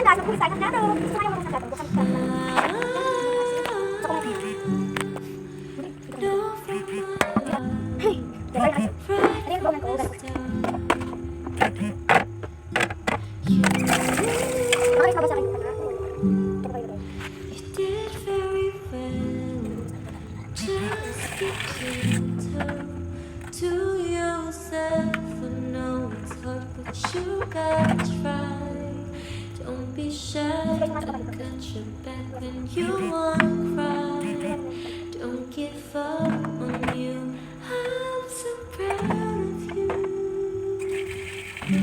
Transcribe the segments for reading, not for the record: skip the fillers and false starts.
kaso kung saan ang gato. Gusto kayo marunong gato. Bukan ka. Hey! Diba yun? Ano yung bukan ko? Bakit ka ba sa akin? To yourself, I know it's hard, but you gotta try. Don't be shy, I got your back when you wanna cry. Don't give up on you, I'm so proud of you. You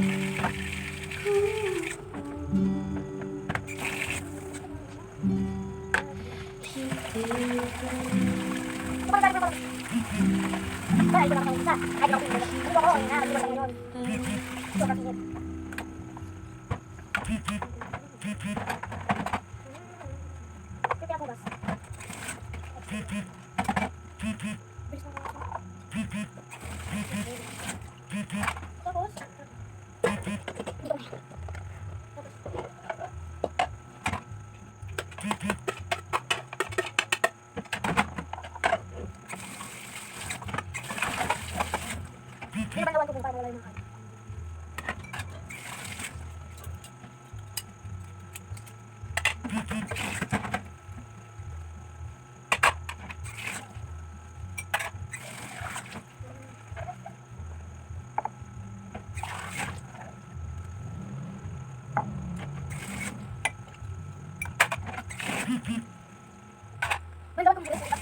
did it. Ay, ito na ako isa. Ay, ito ako isa. Ito ako, ina. Ito ako yun. Ito ako yun. Pipi ako, bas. Tapos? Hindi ba naman kung paano wala yung mga may dapat kong bilis.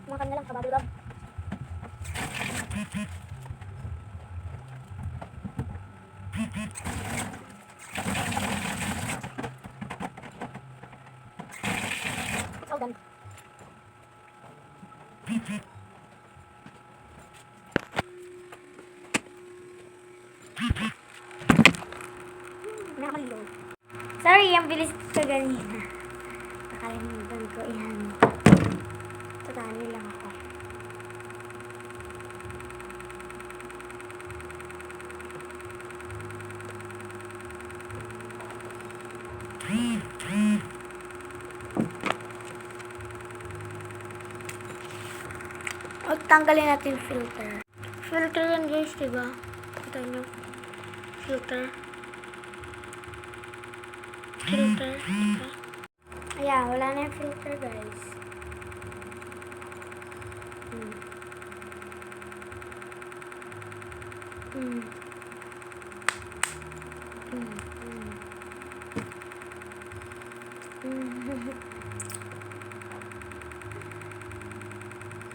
Makan na lang, kabadurag. It's all done. Nakamalilo. Sorry, ang bilis ko ganina. Nakalimutan ko yan. Tatali lang ako. O, tanggalin natin filter. Filter yan guys, diba? Kita nyo. Filter. Filter. Diba? Ayan, wala na yung filter guys.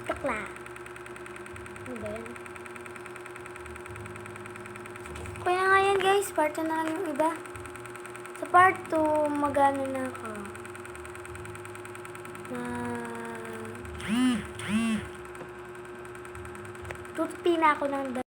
Tukla. Ano ba yan? Kaya nga yan guys, part 2 na lang yung iba. Sa part 2, magano na ako. Tutupi na ako ng